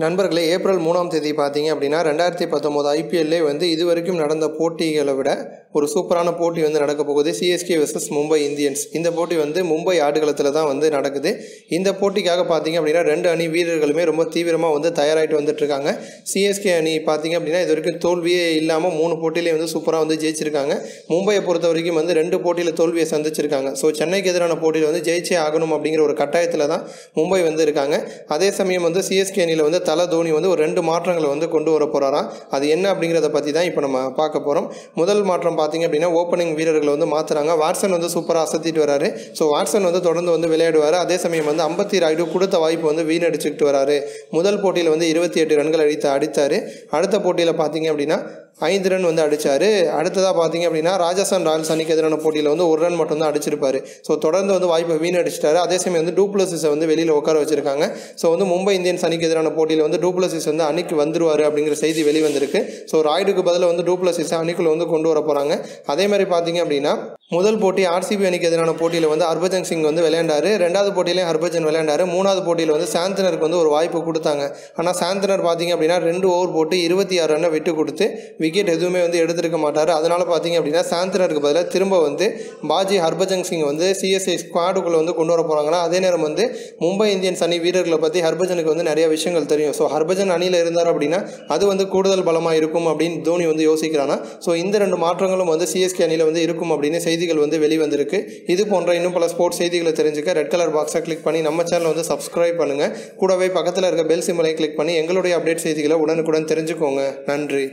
நண்பர்களே, ஏப்ரல் 3ஆம் தேதி பார்த்தீங்க அப்படின்னா 2019 ஐபிஎல்லே வந்து இதுவரைக்கும் நடந்த போட்டிகளை விட ஒரு சூப்பரான போட்டி வந்து நடக்க போகுது. CSK versus Mumbai Indians. இந்த போட்டி வந்து மும்பை ஆடுகளத்தில் தான் வந்து நடக்குது. இந்த போட்டிக்காக பார்த்தீங்க அப்படின்னா 2 அணி வீரர்களுமே ரொம்ப தீவிரமாக வந்து தயாராகிட்டு வந்துட்டுருக்காங்க. சிஎஸ்கே அணி பார்த்தீங்க அப்படின்னா இது வரைக்கும் தோல்வியே இல்லாமல் 3 போட்டியிலே வந்து சூப்பராக வந்து ஜெயிச்சிருக்காங்க. மும்பையை பொறுத்த வரைக்கும் வந்து 2 போட்டியில் தோல்வியை சந்திச்சிருக்காங்க. ஸோ சென்னைக்கு எதிரான போட்டியில் வந்து ஜெயிச்சே ஆகணும் அப்படிங்கிற ஒரு கட்டாயத்தில் தான் மும்பை வந்து இருக்காங்க. அதே சமயம் வந்து சிஎஸ்கே அணியில் வந்து தல தோனி வந்து ஒரு 2 மாற்றங்களை வந்து கொண்டு வர போகிறாராம். அது என்ன அப்படிங்கிறத பற்றி தான் இப்போ நம்ம பார்க்க போகிறோம். முதல் மாற்றம் பார்த்தீங்க அப்படின்னா ஓப்பனிங் வீரர்களை வந்து மாற்றுறாங்க. வாட்சன் வந்து சூப்பராக அசத்திட்டு வராரு. ஸோ வாட்சன் வந்து தொடர்ந்து வந்து விளையாடுவார். அதே சமயம் வந்து அம்பத்தி ராயுடு கொடுத்த வாய்ப்பு வந்து வீணடிச்சுக்கிட்டு வராரு. முதல் போட்டியில் வந்து 28 ரன்கள் அடித்தார். அடுத்த போட்டியில் பார்த்தீங்க அப்படின்னா 5 ரன் வந்து அடித்தார். அடுத்ததாக பார்த்தீங்க அப்படின்னா ராஜஸ்தான் ராயல்ஸ் அணிக்கு எதிரான போட்டியில் வந்து 1 ரன் மட்டும் தான் அடிச்சிருப்பார். ஸோ தொடர்ந்து வந்து வாய்ப்பை வீணடிச்சிட்டாரு. அதே சமயம் வந்து டூப்ளசிஸை வந்து வெளியில் உட்கார வச்சிருக்காங்க. ஸோ வந்து மும்பை இந்தியன்ஸ் அணிக்கு எதிரான போட்டியில் வந்து டூப்ளசிஸ் வந்து அணிக்கு வந்துருவார் அப்படிங்கிற செய்தி வெளிவந்திருக்கு. ஸோ ராய்டுக்கு பதிலாக வந்து டூப்ளசிஸை அணிக்குள்ள வந்து கொண்டு வர போகிறாங்க. அதே மாதிரி பார்த்தீங்க அப்படின்னா முதல் போட்டி ஆர்சிபி அணிக்கு எதிரான போட்டியில் வந்து ஹர்பஜன் சிங் வந்து விளையாண்டாரு. 2வது போட்டியிலையும் ஹர்பஜன் விளையாண்டாரு. 3வது போட்டியில் வந்து சாந்தனருக்கு வந்து ஒரு வாய்ப்பு கொடுத்தாங்க. ஆனால் சாந்தனர் பார்த்தீங்க அப்படின்னா 2 ஓவர் போட்டு 26 ரன்னை விட்டு கொடுத்து விக்கெட் எதுவுமே வந்து எடுத்திருக்க மாட்டார். அதனால் பார்த்தீங்க அப்படின்னா சாந்தனருக்கு பதிலாக திரும்ப வந்து பாஜி ஹர்பஜன் சிங் வந்து சிஎஸ்ஐ ஸ்குவாடுக்குள்ளே வந்து கொண்டு வர போகிறாங்கன்னா, அதே நேரம் வந்து மும்பை இந்தியன்ஸ் அணி வீரர்களை பற்றி ஹர்பஜனுக்கு வந்து நிறைய விஷயங்கள் தெரியும். ஸோ ஹர்பஜன் அணியில் இருந்தார் அப்படின்னா அது வந்து கூடுதல் பலமாக இருக்கும் அப்படின்னு தோனி வந்து யோசிக்கிறானா. ஸோ இந்த 2 மாற்றங்களும் வந்து சிஎஸ்கே அணியில் வந்து இருக்கும் அப்படின்னு செய்திகள் வந்து வெளிவந்திருக்கு. இது போன்ற இன்னும் பல ஸ்போர்ட்ஸ் செய்திகளை தெரிஞ்சுக்க ரெட் கலர் பாக்ஸை கிளிக் பண்ணி நம்ம சேனலை வந்து சப்ஸ்கிரைப் பண்ணுங்கள். கூடவே பக்கத்தில் இருக்க பெல் சிம்பலை கிளிக் பண்ணி எங்களுடைய அப்டேட் செய்திகளை உடனுக்குடன் தெரிஞ்சுக்கோங்க. நன்றி.